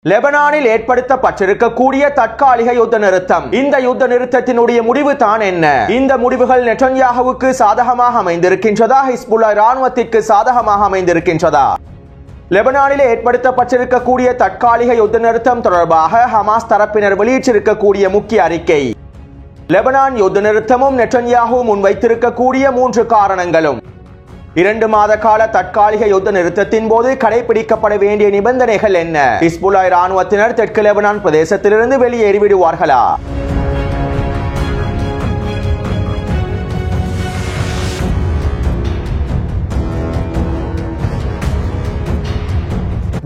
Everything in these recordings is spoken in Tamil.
லெபனானில் ஏற்படுத்தப்பட்டிருக்கக்கூடிய தற்காலிக யுத்த நிறுத்தம். இந்த யுத்த நிறுத்தத்தினுடைய முடிவு தான் என்ன? இந்த முடிவுகள் நெட்டன்யாஹுவுக்கு சாதகமாக அமைந்திருக்கின்றதா, ஹிஸ்புல்லாஹ் இராணுவத்திற்கு சாதகமாக அமைந்திருக்கின்றதா? லெபனானில் ஏற்படுத்தப்பட்டிருக்கக்கூடிய தற்காலிக யுத்த நிறுத்தம் தொடர்பாக ஹமாஸ் தரப்பினர் வெளியிட்டிருக்கக்கூடிய முக்கிய அறிக்கை. லெபனான் யுத்த நிறுத்தமும் நெட்டன்யாஹு முன்வைத்திருக்கக்கூடிய 3 காரணங்களும் 2 மாத கால தற்காலிக யுத்த நிறுத்தத்தின் போது கடைபிடிக்கப்பட வேண்டிய நிபந்தனைகள் என்ன? ஹிஸ்புல்லாஹ் இராணுவத்தினர் தெற்கு லெபனான் பிரதேசத்திலிருந்து வெளியேறிவிடுவார்களா?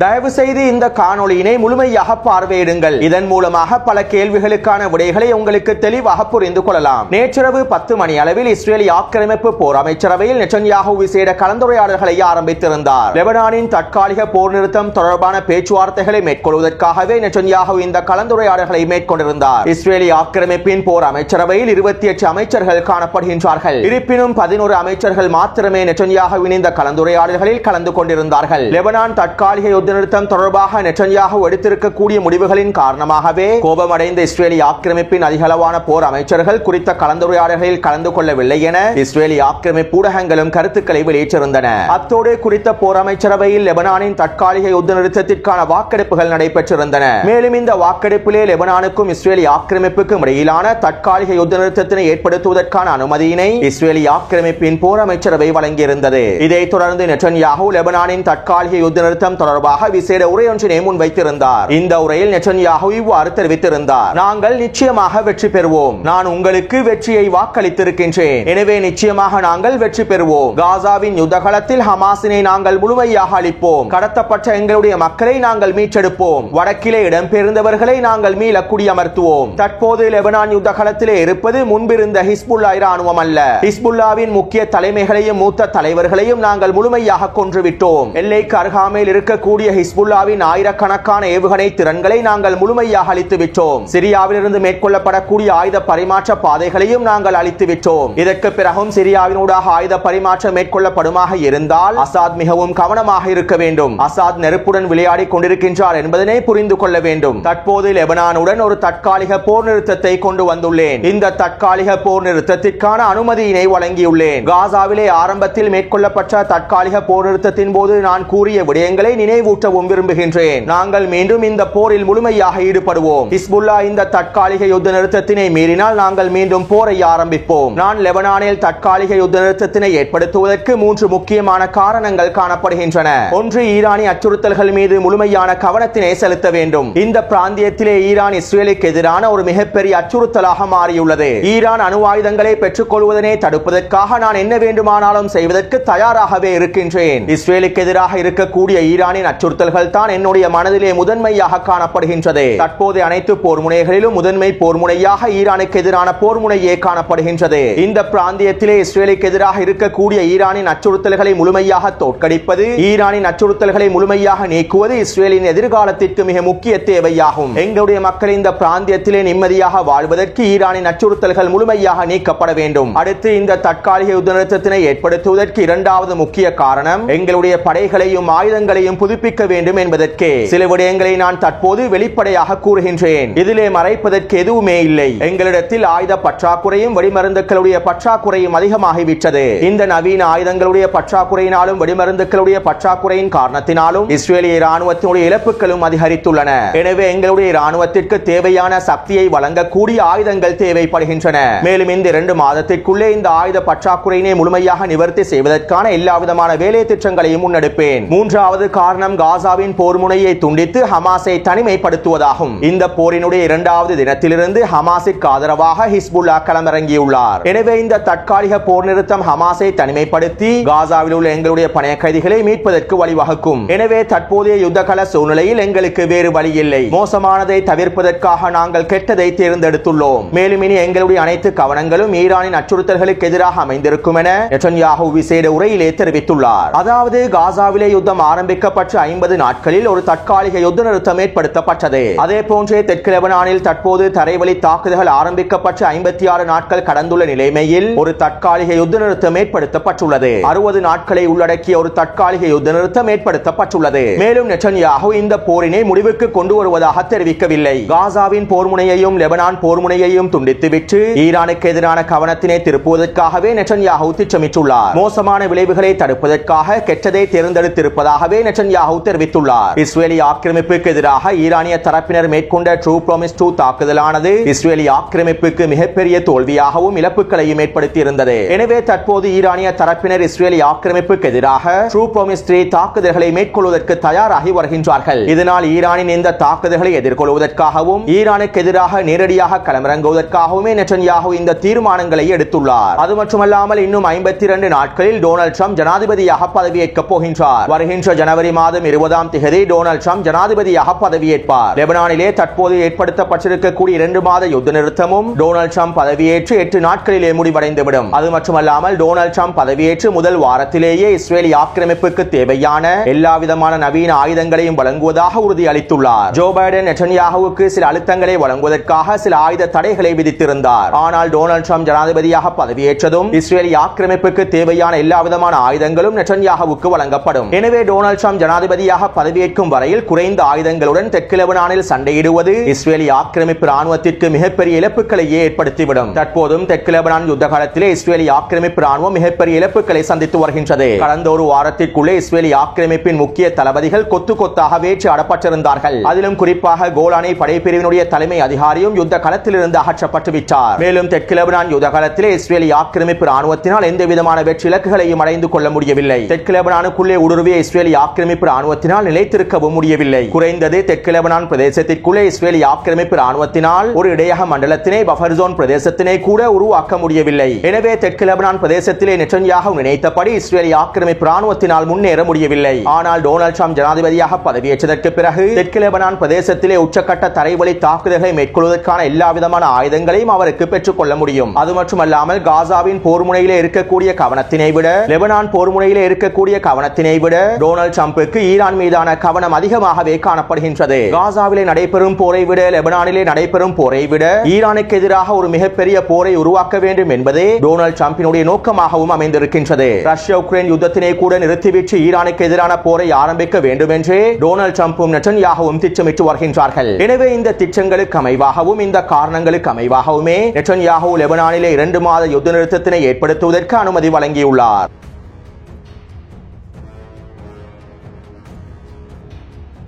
தயவு செய்து இந்த காணொளியினை முழுமையாக பார்வையிடுங்கள். இதன் மூலமாக பல கேள்விகளுக்கான விடைகளை உங்களுக்கு தெளிவாக புரிந்து கொள்ளலாம். நேற்றிரவு 10 மணி அளவில் இஸ்ரேலி ஆக்கிரமிப்பு போர் அமைச்சரவையில் நெட்டன்யாஹு விசேட கலந்துரையாடல்களை ஆரம்பித்திருந்தார். லெபனானின் தற்காலிக போர் நிறுத்தம் தொடர்பான பேச்சுவார்த்தைகளை மேற்கொள்வதற்காகவே நெட்டன்யாஹு இந்த கலந்துரையாடல்களை மேற்கொண்டிருந்தார். இஸ்ரேலி ஆக்கிரமிப்பின் போர் அமைச்சரவையில் 28 அமைச்சர்கள் காணப்படுகின்றார்கள். இருப்பினும் 11 அமைச்சர்கள் மாத்திரமே நெட்டன்யாஹுவின் இந்த கலந்துரையாடல்களில் கலந்து கொண்டிருந்தார்கள். லெபனான் தற்காலிக நிறுத்தம் தொடர்பாக நெட்டன்யாஹு எடுத்திருக்கக்கூடிய முடிவுகளின் காரணமாகவே கோபமடைந்த இஸ்ரேலி ஆக்கிரமிப்பின் அதிகளவான போர் அமைச்சர்கள் குறித்த கலந்துரையாடல்களில் கலந்து கொள்ளவில்லை என இஸ்ரேலி ஆக்கிரமிப்பு ஊடகங்களும் கருத்துக்களை வெளியிட்டிருந்தன. அத்தோடு குறித்த போர் அமைச்சரவையில் லெபனானின் தற்காலிக யுத்த நிறுத்தத்திற்கான வாக்கெடுப்புகள் நடைபெற்றிருந்தன. மேலும் இந்த வாக்கெடுப்பிலே லெபனானுக்கும் இஸ்ரேலி ஆக்கிரமிப்புக்கும் இடையிலான தற்காலிக யுத்த நிறுத்தத்தினை ஏற்படுத்துவதற்கான அனுமதியினை இஸ்ரேலி ஆக்கிரமிப்பின் போர் அமைச்சரவை வழங்கியிருந்தது. இதைத் தொடர்ந்து நெட்டன்யாஹு லெபனானின் தற்காலிக யுத்த நிறுத்தம் தொடர்பாக விசேட உரையொன்றினை முன்வைத்திருந்தார். இந்த உரையில் நெட்டன்யாஹு இவ்வாறு தெரிவித்திருந்தார்: நாங்கள் நிச்சயமாக வெற்றி பெறுவோம். நான் உங்களுக்கு வெற்றியை வாக்களித்திருக்கின்றேன். எனவே நிச்சயமாக நாங்கள் வெற்றி பெறுவோம். காசாவின் யுத்த களத்தில் ஹமாஸினை நாங்கள் முழுமையாக அழிப்போம். கடத்தப்பட்ட எங்களுடைய மக்களை நாங்கள் மீட்டெடுப்போம். வடக்கிலே இடம்பெயர்ந்தவர்களை நாங்கள் மீள குடியமர்த்துவோம். தற்போது லெபனான் யுத்த களத்திலே இருப்பது முன்பிருந்த ஹிஸ்புல்லாஹ் இராணுவம் அல்ல. ஹிஸ்புல்லாவின் முக்கிய தலைமைகளையும் மூத்த தலைவர்களையும் நாங்கள் முழுமையாக கொன்றுவிட்டோம். எல்லைக்கு அருகாமையில் இருக்கக்கூடிய ஹிஸ்புல்லாவின் ஆயிரக்கணக்கான ஏவுகணை திறன்களை நாங்கள் முழுமையாக அழித்து விட்டோம். சிரியாவிலிருந்து மேற்கொள்ளப்படக்கூடிய ஆயுத பரிமாற்ற பாதைகளையும் நாங்கள் அழித்து விட்டோம். இதற்கு பிறகும் சிரியாவினூடாக ஆயுத பரிமாற்றம் மேற்கொள்ளப்படுமாக இருந்தால் அசாத் மிகவும் கவனமாக இருக்க வேண்டும். அசாத் நெருப்புடன் விளையாடி கொண்டிருக்கின்றார் என்பதனை புரிந்து கொள்ள வேண்டும். தற்போது லெபனானுடன் ஒரு தற்காலிக போர் நிறுத்தத்தை கொண்டு வந்துள்ளேன். இந்த தற்காலிக போர் நிறுத்தத்திற்கான அனுமதியினை வழங்கியுள்ளேன். காசாவிலே ஆரம்பத்தில் மேற்கொள்ளப்பட்ட தற்காலிக போர் நிறுத்தத்தின் போது நான் கூறிய விடயங்களை நினைவூட்டவும் விரும்புகின்றேன். நாங்கள் மீண்டும் இந்த போரில் முழுமையாக ஈடுபடுவோம். ஹிஸ்புல்லாஹ் இந்த தற்காலிக யுத்த நிறுத்தத்தினை மீறினால் நாங்கள் மீண்டும் போரை ஆரம்பிப்போம். நான் லெபனானில் தற்காலிக யுத்த நிறுத்தத்தினை ஏற்படுத்துவதற்கு 3 முக்கியமான காரணங்கள் காணப்படுகின்றன. ஒன்று, ஈரானி அச்சுறுத்தல்கள் மீது முழுமையான கவனத்தினை செலுத்த வேண்டும். இந்த பிராந்தியத்திலே ஈரான் இஸ்ரேலுக்கு எதிரான ஒரு மிகப்பெரிய அச்சுறுத்தலாக மாறியுள்ளது. ஈரான் அணு ஆயுதங்களை பெற்றுக் கொள்வதனை தடுப்பதற்காக நான் என்ன வேண்டுமானாலும் செய்வதற்கு தயாராகவே இருக்கின்றேன். இஸ்ரேலுக்கு எதிராக இருக்கக்கூடிய ஈரானின் அச்சுறுத்தல்கள் தான் என்னுடைய மனதிலே முதன்மையாக காணப்படுகின்றது. தற்போது அனைத்து போர் முனைகளிலும் முதன்மை போர் முனையாக ஈரானுக்கு எதிரான போர் முனையே காணப்படுகின்றது. இந்த பிராந்தியத்திலே இஸ்ரேலுக்கு எதிராக இருக்கக்கூடிய ஈரானின் அச்சுறுத்தல்களை முழுமையாக தோற்கடிப்பது, ஈரானின் அச்சுறுத்தல்களை முழுமையாக நீக்குவது இஸ்ரேலின் எதிர்காலத்திற்கு மிக முக்கிய தேவையாகும். எங்களுடைய மக்கள் இந்த பிராந்தியத்திலே நிம்மதியாக வாழ்வதற்கு ஈரானின் அச்சுறுத்தல்கள் முழுமையாக நீக்கப்பட வேண்டும். அடுத்து, இந்த தற்காலிக யுத்த நிறுத்தத்தினை ஏற்படுத்துவதற்கு 2வது முக்கிய காரணம் எங்களுடைய படைகளையும் ஆயுதங்களையும் புதுப்பிக்க வேண்டும் என்பதற்கே. சில விடயங்களை நான் தற்போது வெளிப்படையாக கூறுகின்றேன். இதிலே மறைப்பதற்கு எதுவுமே இல்லை. எங்களிடத்தில் ஆயுத பற்றாக்குறையும் வெடிமருந்துகளுடைய பற்றாக்குறையும் அதிகமாகிவிட்டது. இந்த நவீன ஆயுதங்களுடைய பற்றாக்குறையினாலும் வெடிமருந்துகளுடைய பற்றாக்குறையின் காரணத்தினாலும் இஸ்ரேலிய இராணுவத்தினுடைய இழப்புகளும் அதிகரித்துள்ளன. எனவே எங்களுடைய இராணுவத்திற்கு தேவையான சக்தியை வழங்கக்கூடிய ஆயுதங்கள் தேவைப்படுகின்றன. மேலும் இந்த 2 மாதத்திற்குள்ளே இந்த ஆயுத பற்றாக்குறையினை முழுமையாக நிவர்த்தி செய்வதற்கான எல்லா விதமான வேலை திட்டங்களையும் முன்னெடுப்பேன். 3வது காரணம் காசாவின் போர் முனையை துண்டித்து ஹமாஸை தனிமைப்படுத்துவதாகும். இந்த போரினுடைய 2வது தினத்திலிருந்து ஹமாஸிற்கு ஆதரவாக ஹிஸ்புல்லாஹ் களமிறங்கியுள்ளார். எனவே இந்த தற்காலிக போர் நிறுத்தம் ஹமாஸை தனிமைப்படுத்தி காசாவில் உள்ள எங்களுடைய பணைய கைதிகளை மீட்பதற்கு வழிவகுக்கும். எனவே தற்போதைய யுத்தகல சூழ்நிலையில் எங்களுக்கு வேறு வழி இல்லை. மோசமானதை தவிர்ப்பதற்காக நாங்கள் கெட்டதை தேர்ந்தெடுத்துள்ளோம். மேலும் இனி எங்களுடைய அனைத்து கவனங்களும் ஈரானின் அச்சுறுத்தல்களுக்கு எதிராக அமைந்திருக்கும் என நெட்டன்யாஹு விசேட உரையிலே தெரிவித்துள்ளார். அதாவது காசாவிலே யுத்தம் ஆரம்பிக்கப்பட்ட 50 நாட்களில் ஒரு தற்காலிக யுத்த நிறுத்தம் ஏற்படுத்தப்பட்டது. அதே போன்றே தெற்கு லெபனானில் தற்போது தரைவழி தாக்குதல்கள் ஆரம்பிக்கப்பட்ட 56 நாட்கள் கடந்துள்ள நிலைமையில் ஒரு தற்காலிக யுத்த நிறுத்தம் ஏற்படுத்தப்பட்டுள்ளது. 60 நாட்களை உள்ளடக்கிய ஒரு தற்காலிக யுத்த நிறுத்தம் ஏற்படுத்தப்பட்டுள்ளது. மேலும் நெட்டன்யாஹு இந்த போரினை முடிவுக்கு கொண்டு வருவதாக தெரிவிக்கவில்லை. காசாவின் போர் முனையையும் லெபனான் போர் முனையையும் துண்டித்துவிட்டு ஈரானுக்கு எதிரான கவனத்தினை திருப்புவதற்காகவே நெட்டன்யாஹு திட்டமிட்டுள்ளார். மோசமான விளைவுகளை தடுப்பதற்காக கெட்டதை தேர்ந்தெடுத்திருப்பதாகவே நெட்டன்யாஹு தெரிவித்துள்ளார். இஸ்ரேலி ஆக்கிரமிப்புக்கு எதிராக ஈரானிய தரப்பினர் மேற்கொண்ட ட்ரூ ப்ராமிஸ் 2 தாக்குதலானது இஸ்ரேலி ஆக்கிரமிப்புக்கு மிகப்பெரிய தோல்வியாகவும் இழப்புகளையும் ஏற்படுத்தியிருந்தது. எனவே தற்போது ஈரானிய தரப்பினர் இஸ்ரேலி ஆக்கிரமிப்புக்கு எதிராக ட்ரூ ப்ராமிஸ் 3 தாக்குதல்களை மேற்கொள்வதற்கு தயாராகி வருகின்றார்கள். இதனால் ஈரானின் இந்த தாக்குதல்களை எதிர்கொள்வதற்காகவும் ஈரானுக்கு எதிராக நேரடியாக களமிறங்குவதற்காகவுமே நெட்டன்யாஹு இந்த தீர்மானங்களை எடுத்துள்ளார். அது மட்டுமல்லாமல் இன்னும் 52 நாட்களில் டொனால்ட் ட்ரம்ப் ஜனாதிபதியாக பதவியேற்கப் போகின்றார். வருகின்ற ஜனவரி மாதம் 20ஆம் தேதி டொனால்ட் ட்ரம்ப் ஜனாதிபதியாக பதவியேற்பார். லெபனானிலே தற்போது ஏற்படுத்தப்பட்டிருக்கக்கூடிய 2 மாத யுத்த நிறுத்தமும் டொனால்ட் ட்ரம்ப் பதவியேற்று 8 நாட்களிலே முடிவடைந்துவிடும். அது மட்டுமல்லாமல் டொனால்ட் ட்ரம்ப் பதவியேற்று முதல் வாரத்திலேயே இஸ்ரேலி ஆக்கிரமிப்புக்கு தேவையான எல்லா விதமான நவீன ஆயுதங்களையும் வழங்குவதாக உறுதியளித்துள்ளார். ஜோ பைடன் நெட்டன்யாஹுவுக்கு சில அழுத்தங்களை வழங்குவதற்காக சில ஆயுத தடைகளை விதித்திருந்தார். ஆனால் டொனால்ட் ட்ரம்ப் ஜனாதிபதியாக பதவியேற்றதும் இஸ்ரேலி ஆக்கிரமிப்புக்கு தேவையான எல்லா விதமான ஆயுதங்களும் நெட்டன்யாஹுவுக்கு வழங்கப்படும். எனவே டொனால்ட் ட்ரம்ப் ஜனாதிபதியாக பதவியேற்கும் வரையில் குறைந்த ஆயுதங்களுடன் தெற்கு லெபனானில் சண்டையிடுவது இஸ்ரேலி ஆக்கிரமிப்பு ராணுவத்திற்கு மிகப்பெரிய இழப்புகளையே ஏற்படுத்திவிடும். தற்போதும் தெற்கு லெபனான் யுத்த காலத்திலே இஸ்ரேலி ஆக்கிரமிப்பு ராணுவம் மிகப்பெரிய இழப்புகளை சந்தித்து வருகின்றது. கடந்த ஒரு வாரத்திற்குள்ளே இஸ்ரேலி ஆக்கிரமிப்பின் முக்கிய தளபதிகள் கொத்து கொத்தாக வேற்று அடப்பட்டிருந்தார்கள். அதிலும் குறிப்பாக கோலானி படைப்பிரிவினுடைய தலைமை அதிகாரியும் யுத்த களத்திலிருந்து அகற்றப்பட்டு விட்டார். மேலும் தெற்கு லெபனான் யுத்த காலத்திலே இஸ்ரேலி ஆக்கிரமிப்பு ராணுவத்தினால் எந்த விதமான வெற்றி இலக்குகளையும் அடைந்து கொள்ள முடியவில்லை. தெற்கு லெபனானுக்குள்ளே ஊடுருவிய இஸ்ரேலி ஆக்கிரமிப்பு ராணுவத்தினால் நிலைத்திருக்கவும் முடியவில்லை. குறைந்தது தெற்கு லெபனான் பிரதேசத்திற்குள்ளே இஸ்ரேலி ஆக்கிரமிப்பு ராணுவத்தினால் ஒரு இடையக மண்டலத்தினை பஃபர் ஜோன் பிரதேசத்தினை கூட உருவாக்க முடியவில்லை. எனவே தெற்கு லெபனான் பிரதேசத்திலே நெட்டன்யாஹு நினைத்தபடி இஸ்ரேலி ஆக்கிரமிப்பு ராணுவத்தினால் முன்னேற முடியவில்லை. ஆனால் டொனால்ட் ட்ரம்ப் ஜனாதிபதியாக பதவியேற்றதற்கு பிறகு தெற்கு லெபனான் பிரதேசத்திலே உச்சக்கட்ட தரைவழி தாக்குதல்களை மேற்கொள்வதற்கான எல்லா விதமான ஆயுதங்களையும் அவருக்கு பெற்றுக் கொள்ள முடியும். அது மட்டுமல்லாமல் காசாவின் போர் முனையிலே இருக்கக்கூடிய கவனத்தினை விட லெபனான் போர் முனையிலே இருக்கக்கூடிய கவனத்தினை விட டொனால்ட் ட்ரம்புக்கு ஈரான் மீதான கவனம் அதிகமாகவே காணப்படுகின்றது. காசாவிலே நடைபெறும் போரை விட லெபனானிலே நடைபெறும் போரை விட ஈரானுக்கு எதிராக ஒரு மிகப்பெரிய போரை உருவாக்க வேண்டும் என்பதே டொனால்ட் ட்ரம்பினுடைய நோக்கமாகவும் அமைந்திருக்கின்றது. ரஷ்யா உக்ரைன் யுத்தத்தினை கூட நிறுத்திவிட்டு ஈரானுக்கு எதிரான போரை ஆரம்பிக்க வேண்டும் என்றே டொனால்ட் ட்ரம்பும் நெட்டன்யாஹுவும் திட்டமிட்டு வருகின்றார்கள். எனவே இந்த திட்டங்களுக்கு அமைவாகவும் இந்த காரணங்களுக்கு அமைவாகவுமே நெட்டன்யாஹு லெபனானிலே 2 மாத யுத்த நிறுத்தத்தினை ஏற்படுத்துவதற்கு அனுமதி வழங்கியுள்ளார்.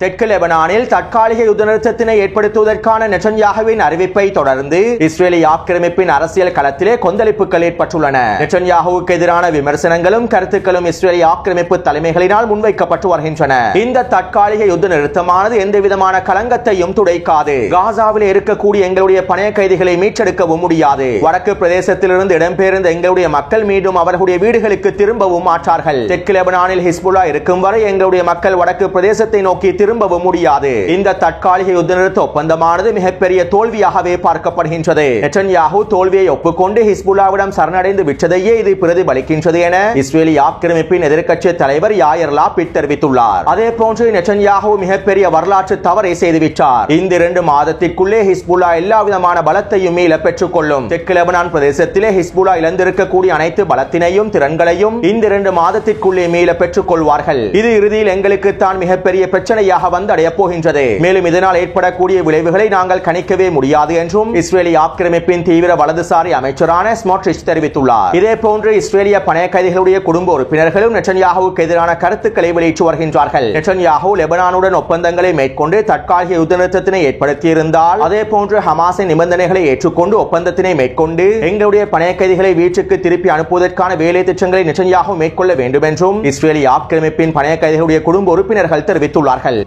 தெற்கு லெபனானில் தற்காலிக யுத்த நிறுத்தத்தினை ஏற்படுத்துவதற்கான நெட்டன்யாஹுவின் அறிவிப்பை தொடர்ந்து இஸ்ரேலி ஆக்கிரமிப்பின் அரசியல் களத்திலே கொந்தளிப்புகள் ஏற்பட்டுள்ளன. நெட்டன்யாஹுவுக்கு எதிரான விமர்சனங்களும் கருத்துக்களும் இஸ்ரேலி ஆக்கிரமிப்பு தலைமைகளினால் முன்வைக்கப்பட்டு வருகின்றன. இந்த தற்காலிக யுத்த நிறுத்தமானது எந்த விதமான களங்கத்தையும் துடைக்காது. காசாவில் இருக்கக்கூடிய எங்களுடைய பணைய கைதிகளை மீட்டெடுக்கவும் முடியாது. வடக்கு பிரதேசத்திலிருந்து இடம்பெயர்ந்த எங்களுடைய மக்கள் மீண்டும் அவர்களுடைய வீடுகளுக்கு திரும்பவும் மாட்டார்கள். தெற்கு லெபனானில் ஹிஸ்புல்லா இருக்கும் வரை எங்களுடைய மக்கள் வடக்கு பிரதேசத்தை நோக்கி திரும்பவும் முடியாது. இந்த தற்காலிக யுத்த நிறுத்த ஒப்பந்தமானது மிகப்பெரிய தோல்வியாகவே பார்க்கப்படுகின்றது. நெட்டன்யாஹு தோல்வியை ஒப்புக்கொண்டு ஹிஸ்புல்லாவிடம் சரணடைந்து விட்டதையே இது பிரதிபலிக்கின்றது என இஸ்ரேலி ஆக்கிரமிப்பின் எதிர்க்கட்சி தலைவர் யாயர் லாபிட் தெரிவித்துள்ளார். அதே போன்று நெட்டன்யாஹு மிகப்பெரிய வரலாற்று தவறை செய்துவிட்டார். இந்த 2 மாதத்திற்குள்ளே ஹிஸ்புல்லா எல்லா விதமான பலத்தையும் மீள பெற்றுக் கொள்ளும். தெற்கு லெபனான் பிரதேசத்திலே ஹிஸ்புல்லா இழந்திருக்கக்கூடிய அனைத்து பலத்தினையும் திறன்களையும் இந்த 2 மாதத்திற்குள்ளே மீள பெற்றுக் கொள்வார்கள். இது இறுதியில் எங்களுக்கு தான் மிகப்பெரிய பிரச்சனையாக வந்தடைய போகின்றது. மேலும் இதனால் ஏற்படக்கூடிய விளைவுகளை நாங்கள் கணிக்கவே முடியாது என்றும் இஸ்ரேலி ஆக்கிரமிப்பின் தீவிர வலதுசாரி அமைச்சரான ஸ்மோட்ரிச் தெரிவித்துள்ளார். இதே போன்று இஸ்ரேலிய பணைய கைதிகளுடைய குடும்ப உறுப்பினர்களும் நெட்டன்யாஹுவுக்கு எதிரான கருத்துக்களை வெளியிட்டு வருகின்றார்கள். நெட்டன்யாஹு லெபனானுடன் ஒப்பந்தங்களை மேற்கொண்டு தற்காலிக யுத்த நிறுத்தத்தினை ஏற்படுத்தியிருந்தால் அதே போன்று ஹமாஸின் நிபந்தனைகளை ஏற்றுக்கொண்டு ஒப்பந்தத்தினை மேற்கொண்டு எங்களுடைய பணைய கைதிகளை வீட்டுக்கு திருப்பி அனுப்புவதற்கான வேலை திட்டங்களை நெட்டன்யாஹு மேற்கொள்ள வேண்டும் என்றும் இஸ்ரேலி ஆக்கிரமிப்பின் பணைய கைதிகளுடைய குடும்ப உறுப்பினர்கள் தெரிவித்துள்ளார்கள்.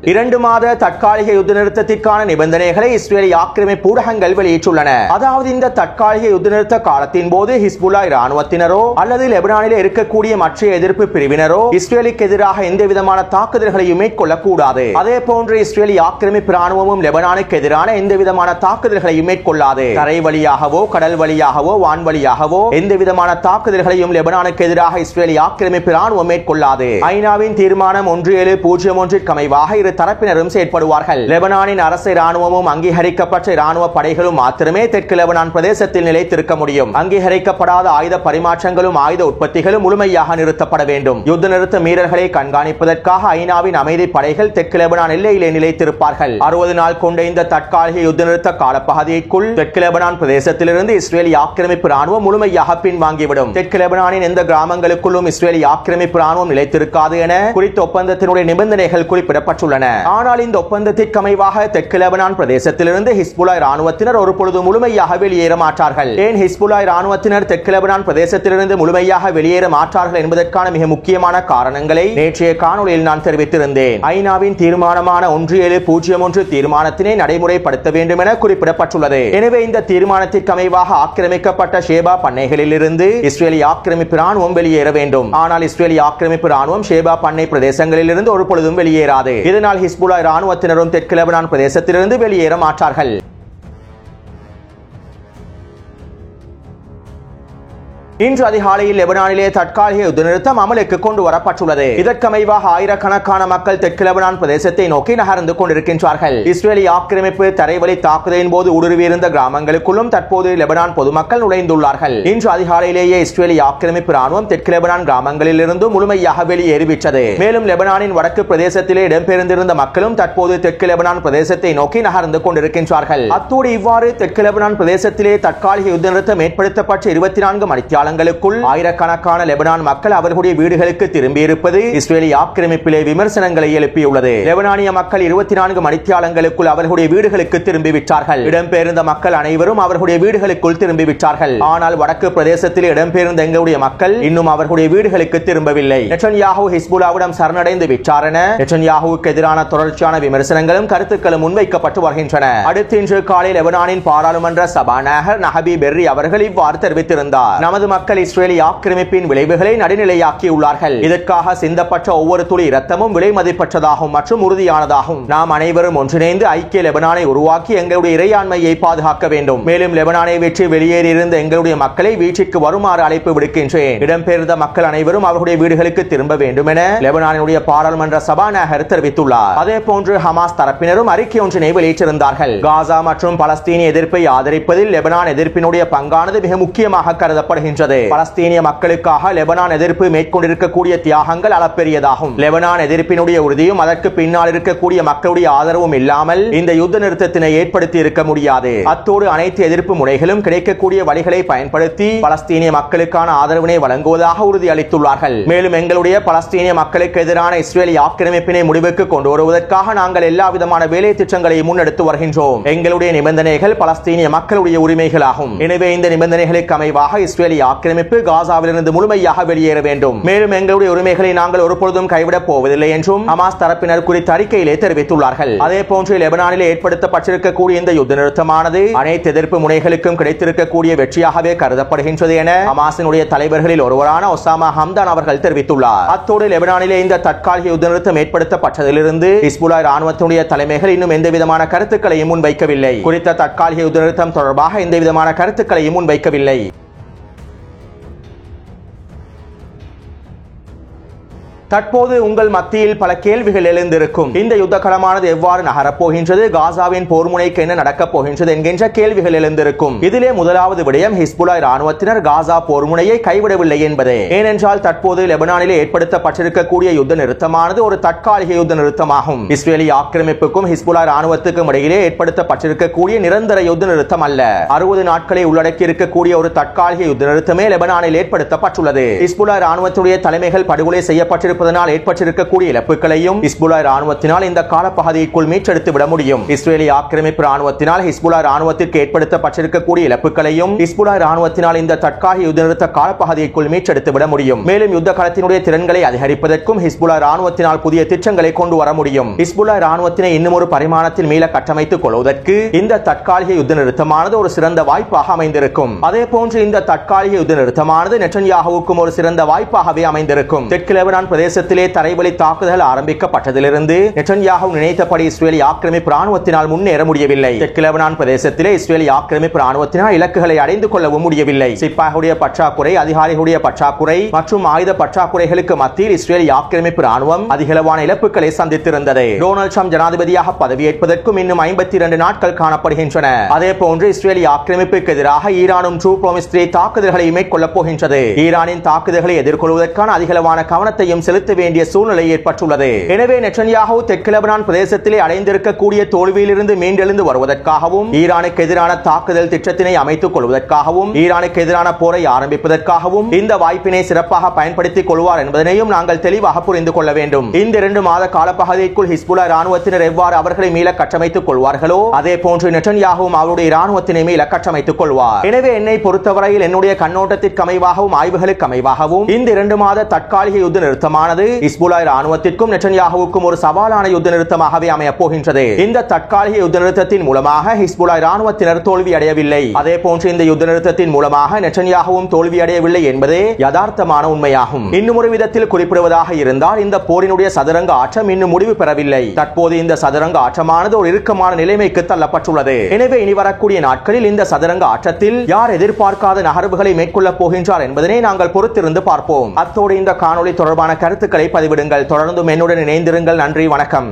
2 மாத தற்காலிக யுத்த நிறுத்தத்திற்கான நிபந்தனைகளை இஸ்ரேலிய ஆக்கிரமிப்பு ஊடகங்கள் வெளியிட்டுள்ளன. அதாவது இந்த தற்காலிக யுத்த நிறுத்த காலத்தின் போது ஹிஸ்புல்லா இராணுவத்தினரோ அல்லது லெபனானில் இருக்கக்கூடிய மற்ற எதிர்ப்பு பிரிவினரோ இஸ்ரேலுக்கு எதிராக எந்தவிதமான தாக்குதல்களையும் மேற்கொள்ளக்கூடாது. அதே போன்று இஸ்ரேலிய ஆக்கிரமிப்பு ராணுவமும் லெபனானுக்கு எதிரான எந்தவிதமான தாக்குதல்களையும் மேற்கொள்ளாது. தரை வழியாகவோ கடல் வழியாகவோ வான்வழியாகவோ எந்தவிதமான தாக்குதல்களையும் லெபனானுக்கு எதிராக இஸ்ரேலிய ஆக்கிரமிப்பு ராணுவம் மேற்கொள்ளாது. ஐநாவின் தீர்மானம் 1701 அமைவாக இரு தரப்பினரும் செயற்படுவார்கள். லெபனானின் அரசு ராணுவமும் அங்கீகரிக்கப்பட்ட ராணுவ படைகளும் மாத்திரமே தெற்கு லெபனான் பிரதேசத்தில் நிலைத்திருக்க முடியும். அங்கீகரிக்கப்படாத ஆயுத பரிமாற்றங்களும் ஆயுத உற்பத்திகளும் முழுமையாக நிறுத்தப்பட வேண்டும். யுத்த நிறுத்த மீறல்களை கண்காணிப்பதற்காக ஐநாவின் அமைதி படைகள் தெற்கு லெபனான் எல்லையிலே நிலைத்திருப்பார்கள். 60 நாள் கொண்ட இந்த தற்காலிக யுத்த நிறுத்த காலப்பகுதிக்குள் தெற்கு லெபனான் பிரதேசத்திலிருந்து இஸ்ரேலிய ஆக்கிரமிப்பு ராணுவம் முழுமையாக பின்வாங்கிவிடும். தெற்கு லெபனானின் எந்த கிராமங்களுக்குள்ளும் இஸ்ரேலிய ஆக்கிரமிப்பு ராணுவம் நிலைத்திருக்காது என குறித்த ஒப்பந்தத்தினுடைய நிபந்தனைகள் குறிப்பிடப்பட்டுள்ளன. ஆனால் இந்த ஒப்பந்தத்திற்கு அமைவாக தெற்கு லெபனான் பிரதேசத்திலிருந்து ஹிஸ்புல்லா ராணுவத்தினர் ஒரு பொழுது முழுமையாக வெளியேற மாட்டார்கள். ஏன் ஹிஸ்புல்லா ராணுவத்தினர் தெற்கு லெபனான் பிரதேசத்திலிருந்து முழுமையாக வெளியேற மாட்டார்கள் என்பதற்கான மிக முக்கியமான காரணங்களை நேற்றைய காணொளியில் நான் தெரிவித்திருந்தேன். ஐநாவின் தீர்மானமான 1701 தீர்மானத்தினை நடைமுறைப்படுத்த வேண்டும் என குறிப்பிடப்பட்டுள்ளது. எனவே இந்த தீர்மானத்திற்கு அமைவாக ஆக்கிரமிக்கப்பட்ட ஷேபா பண்ணைகளில் இருந்து இஸ்ரேலிய ஆக்கிரமிப்பு ராணுவம் வெளியேற வேண்டும். ஆனால் இஸ்ரேலிய ஆக்கிரமிப்பு ராணுவம் ஷேபா பண்ணை பிரதேசங்களில் இருந்து ஒரு பொழுதும் வெளியேறாது. இதனால் ஹிஸ்புல்லா ராணுவத்தினரும் தெற்கு லெபனான் பிரதேசத்திலிருந்து வெளியேற மாட்டார்கள். இன்று அதிகாலையில் லெபனானிலே தற்காலிக யுத்த நிறுத்தம் அமலுக்கு கொண்டு வரப்பட்டுள்ளது. இதற்கமைவாக ஆயிரக்கணக்கான மக்கள் தெற்கு லெபனான் பிரதேசத்தை நோக்கி நகர்ந்து கொண்டிருக்கின்றார்கள். இஸ்ரேலிய ஆக்கிரமிப்பு தரைவழி தாக்குதலின் போது ஊடுருவியிருந்த கிராமங்களுக்குள்ளும் தற்போது லெபனான் பொதுமக்கள் நுழைந்துள்ளார்கள். இன்று அதிகாலையிலேயே இஸ்ரேலிய ஆக்கிரமிப்பு ராணுவம் தெற்கு லெபனான் கிராமங்களில் இருந்து முழுமையாக வெளியேறிவிட்டது. மேலும் லெபனானின் வடக்கு பிரதேசத்திலே இடம்பெயர்ந்திருந்த மக்களும் தற்போது தெற்கு லெபனான் பிரதேசத்தை நோக்கி நகர்ந்து கொண்டிருக்கின்றார்கள். அத்தோடு இவ்வாறு தெற்கு லெபனான் பிரதேசத்திலே தற்காலிக யுத்த நிறுத்தம் ஏற்படுத்தப்பட்ட 24 மணித்தியால ஆயிரக்கணக்கான லெபனான் மக்கள் அவர்களுடைய வீடுகளுக்கு திரும்பியிருப்பது இஸ்ரேலிய ஆக்கிரமிப்பிலே விமர்சனங்களை எழுப்பியுள்ளது. லெபனானிய மக்கள் 24 மணித்தியாலங்களுக்குள் அவர்களுடைய வீடுகளுக்கு திரும்பிவிட்டார்கள். இடம்பெயர்ந்த மக்கள் அனைவரும் அவர்களுடைய வீடுகளுக்குள் திரும்பிவிட்டார்கள். ஆனால் வடக்கு பிரதேசத்தில் இடம்பெயர்ந்த எங்களுடைய மக்கள் இன்னும் அவர்களுடைய வீடுகளுக்கு திரும்பவில்லை. நெட்டன்யாஹூ ஹிஸ்புல்லாவிடம் சரணடைந்து விட்டார் என நெட்டன்யாஹூவுக்கு எதிரான தொடர்ச்சியான விமர்சனங்களும் கருத்துக்களும் முன்வைக்கப்பட்டு வருகின்றன. அடுத்து இன்று காலை லெபனானின் பாராளுமன்ற சபாநாயகர் நஹபி பெர்ரி அவர்கள் இவ்வாறு தெரிவித்திருந்தார். நமது மக்கள் இஸ்ரேலிய ஆக்கிரமிப்பின் விளைவுகளை நடுநிலையாக்கியுள்ளார்கள். இதற்காக சிந்தப்பட்ட ஒவ்வொரு துளி இரத்தமும் விலை மதிப்பற்றதாகும் மற்றும் உறுதியானதாகும். நாம் அனைவரும் ஒன்றிணைந்து ஐக்கிய லெபனானை உருவாக்கி எங்களுடைய இறையாண்மையை பாதுகாக்க வேண்டும். மேலும் லெபனானை விட்டு வெளியேறியிருந்த எங்களுடைய மக்களை வீட்டிற்கு வருமாறு அழைப்பு விடுக்கின்றேன். இடம்பெயர்ந்த மக்கள் அனைவரும் அவர்களுடைய வீடுகளுக்கு திரும்ப வேண்டும் என லெபனானுடைய பாராளுமன்ற சபாநாயகர் தெரிவித்துள்ளார். அதே போன்று ஹமாஸ் தரப்பினரும் அறிக்கை ஒன்றினை வெளியிட்டிருந்தார்கள். காசா மற்றும் பலஸ்தீனிய எதிர்ப்பை ஆதரிப்பதில் லெபனான் எதிர்ப்பினுடைய பங்கானது மிக முக்கியமாக கருதப்படுகின்றது. பலஸ்தீனிய மக்களுக்காக லெபனான் எதிர்ப்பு மேற்கொண்டிருக்கக்கூடிய தியாகங்கள் அளப்பெரியதாகும். லெபனான் எதிர்ப்பினுடைய உறுதியும் அதற்கு பின்னால் இருக்கக்கூடிய மக்களுடைய ஆதரவும் இல்லாமல் இந்த யுத்த நிறுத்தத்தினை ஏற்படுத்தி இருக்க முடியாது. அத்தோடு அனைத்து எதிர்ப்பு முறைகளும் கிடைக்கக்கூடிய வழிகளை பயன்படுத்தி பலஸ்தீனிய மக்களுக்கான ஆதரவினை வழங்குவதாக உறுதியளித்துள்ளார்கள். மேலும் எங்களுடைய பலஸ்தீனிய மக்களுக்கு எதிரான இஸ்ரேலிய ஆக்கிரமிப்பினை முடிவுக்கு கொண்டு வருவதற்காக நாங்கள் எல்லா விதமான வேலை திட்டங்களை முன்னெடுத்து வருகின்றோம். எங்களுடைய நிபந்தனைகள் பலஸ்தீனிய மக்களுடைய உரிமைகளாகும். எனவே இந்த நிபந்தனைகளுக்கு அமைவாக இஸ்ரேலிய ஆக்கிரமிப்பு காசாவிலிருந்து முழுமையாக வெளியேற வேண்டும். மேலும் எங்களுடைய உரிமைகளை நாங்கள் ஒருபொழுதும் கைவிடப் போவதில்லை என்றும் ஹமாஸ் தரப்பினர் குறித்த அறிக்கையிலே தெரிவித்துள்ளார்கள். அதே போன்று லெபனானிலே ஏற்படுத்தப்பட்டிருக்கக்கூடிய இந்த யுத்த நிறுத்தமானது அனைத்து எதிர்ப்பு முனைகளுக்கும் கிடைத்திருக்கக்கூடிய வெற்றியாகவே கருதப்படுகின்றது என ஹமாஸினுடைய தலைவர்களில் ஒருவரான ஒசாமா ஹம்தான் அவர்கள் தெரிவித்துள்ளார். அத்தோடு லெபனானிலே இந்த தற்காலிக யுத்த நிறுத்தம் ஏற்படுத்தப்பட்டதிலிருந்து ஹிஸ்புல்லா ராணுவத்தினுடைய தலைமைகள் இன்னும் எந்த விதமான கருத்துக்களையும் முன்வைக்கவில்லை. குறித்த தற்காலிக யுத்த நிறுத்தம் தொடர்பாக எந்த விதமான கருத்துக்களையும் முன்வைக்கவில்லை. தற்போது உங்கள் மத்தியில் பல கேள்விகள் எழுந்திருக்கும். இந்த யுத்த களமானது எவ்வாறு நகரப்போகின்றது, காசாவின் போர் முனைக்கு என்ன நடக்கப் போகின்றது என்கின்ற கேள்விகள் எழுந்திருக்கும். இதிலே முதலாவது விடயம் ஹிஸ்புல்லா ராணுவத்தினர் காசா போர் முனையை கைவிடவில்லை என்பதே. ஏனென்றால் தற்போது லெபனானிலே ஏற்படுத்தப்பட்டிருக்கக்கூடிய யுத்த நிறுத்தமானது ஒரு தற்காலிக யுத்த நிறுத்தமாகும். இஸ்ரேலிய ஆக்கிரமிப்புக்கும் ஹிஸ்புல்லா ராணுவத்துக்கும் இடையிலே ஏற்படுத்தப்பட்டிருக்கக்கூடிய நிரந்தர யுத்த நிறுத்தம் அல்ல. 60 நாட்களை உள்ளடக்கி இருக்கக்கூடிய ஒரு தற்காலிக யுத்த நிறுத்தமே லெபனானில் ஏற்படுத்தப்பட்டுள்ளது. ஹிஸ்புல்லா ராணுவத்துடைய தலைமைகள் படுகொலை செய்யப்பட்டிருக்கும் படையெடுப்பதனால் ஏற்பட்டிருக்கக்கூடிய இழப்புகளையும் ஹிஸ்புல்லாஹ் ராணுவத்தினால் இந்த காலப்பகுதிக்குள் மீட்டெடுத்து விட முடியும். இஸ்ரேலிய ஆக்கிரமிப்பு ராணுவத்தினால் ஹிஸ்புல்லாஹ் ராணுவத்திற்கு ஏற்படுத்தப்பட்டிருக்கக்கூடிய இழப்புகளையும் ஹிஸ்புல்லாஹ் ராணுவத்தினால் இந்த தற்காலிக யுத்த நிறுத்த காலப்பகுதிக்குள் மீட்டெடுத்து விட முடியும். மேலும் யுத்த களத்தினுடைய திறன்களை அதிகரிப்பதற்கும் ஹிஸ்புல்லாஹ் ராணுவத்தினால் புதிய திட்டங்களை கொண்டு வர முடியும். ஹிஸ்புல்லாஹ் ராணுவத்தினை இன்னும் ஒரு பரிமாணத்தில் மீள கட்டமைத்துக் கொள்வதற்கு இந்த தற்காலிக யுத்த நிறுத்தமானது ஒரு சிறந்த வாய்ப்பாக அமைந்திருக்கும். அதே போன்று இந்த தற்காலிக யுத்த நிறுத்தமானது நெட்டன்யாஹுவுக்கும் ஒரு சிறந்த வாய்ப்பாகவே அமைந்திருக்கும். தெற்கு லெபனான் பிரதேசத்திலே தரைவழி தாக்குதல் ஆரம்பிக்கப்பட்டதிலிருந்து நெட்டன்யாஹு நினைத்தபடி இஸ்ரேலிய ஆக்கிரமிப்பு ராணுவத்தினால் முன்னேற முடியவில்லை. தெற்கு லெபனான் பிரதேசத்திலே இஸ்ரேலிய ஆக்கிரமிப்பு ராணுவத்தினால் இலக்குகளை அடைந்து கொள்ளவும் முடியவில்லை. சிப்பாய்களுடைய பற்றாக்குறை, அதிகாரிகளுடைய பற்றாக்குறை மற்றும் ஆயுத பற்றாக்குறைகளுக்கு மத்தியில் இஸ்ரேலிய ஆக்கிரமிப்பு ராணுவம் அதிகளவான இழப்புகளை சந்தித்திருந்தது. டொனால்ட் ட்ரம்ப் ஜனாதிபதியாக பதவியேற்பதற்கும் இன்னும் 52 நாட்கள் காணப்படுகின்றன. அதே போன்று இஸ்ரேலிய ஆக்கிரமிப்புக்கு எதிராக ஈரானும் ட்ரூ ப்ராமிஸ் 3 தாக்குதல்களை மேற்கொள்ளப் போகின்றது. ஈரானின் தாக்குதல்களை எதிர்கொள்வதற்கான அதிகளவான கவனத்தையும் செலுத்த வேண்டிய சூழ்நிலை ஏற்பட்டுள்ளது. எனவே நெட்டன்யாஹு தெற்கு லெபனான் பிரதேசத்திலே அடைந்திருக்கக்கூடிய தோல்வியிலிருந்து மீண்டெழுந்து வருவதற்காகவும் ஈரானுக்கு எதிரான தாக்குதல் திட்டத்தினை அமைத்துக் கொள்வதற்காகவும் ஈரானுக்கு எதிரான போரை ஆரம்பிப்பதற்காகவும் இந்த வாய்ப்பினை சிறப்பாக பயன்படுத்திக் கொள்வார் என்பதனையும் நாங்கள் தெளிவாக புரிந்து கொள்ள வேண்டும். இந்த 2 மாத காலப்பகுதிக்குள் ஹிஸ்புல்லாஹ் ராணுவத்தினர் எவ்வாறு அவர்களை மீள கட்டமைத்துக் கொள்வார்களோ அதே போன்று நெட்டன்யாஹுவும் அவருடைய ராணுவத்தினை மீள கட்டமைத்துக் கொள்வார். எனவே என்னை பொறுத்தவரையில் என்னுடைய கண்ணோட்டத்திற்கு அமைவாகவும் ஆய்வுகளுக்கு அமைவாகவும் இந்த 2 மாத தற்காலிக யுத்த நிறுத்தமானது ஹிஸ்புல்லாஹ் ராணுவத்திற்கும் நெட்டன்யாஹுவுக்கும் ஒரு சவாலான யுத்த நிறுத்தமாகவே அமையப் போகின்றது. இந்த தற்காலிக யுத்த நிறுத்தத்தின் மூலமாக ஹிஸ்புல்லாஹ் ராணுவத்தினர் தோல்வி அடையவில்லை. அதே போன்று இந்த யுத்த நிறுத்தத்தின் மூலமாக நெட்டன்யாஹுவும் தோல்வி அடையவில்லை என்பதே யதார்த்தமான உண்மையாகும். இன்னும் ஒரு விதத்தில் குறிப்பிடுவதாக இருந்தால் இந்த போரினுடைய சதுரங்க ஆட்டம் இன்னும் முடிவு பெறவில்லை. தற்போது இந்த சதுரங்க ஆட்டமானது ஒரு இறுக்கமான நிலைமைக்கு தள்ளப்பட்டுள்ளது. எனவே இனி வரக்கூடிய நாட்களில் இந்த சதுரங்க ஆட்டத்தில் யார் எதிர்பார்க்காத நகர்வுகளை மேற்கொள்ளப் போகின்றார் என்பதனை நாங்கள் பொறுத்திருந்து பார்ப்போம். அத்தோடு இந்த காணொளி தொடர்பான கருத்துக்களை பதிவிடுங்கள். தொடர்ந்தும் என்னுடன் இணைந்திருங்கள். நன்றி, வணக்கம்.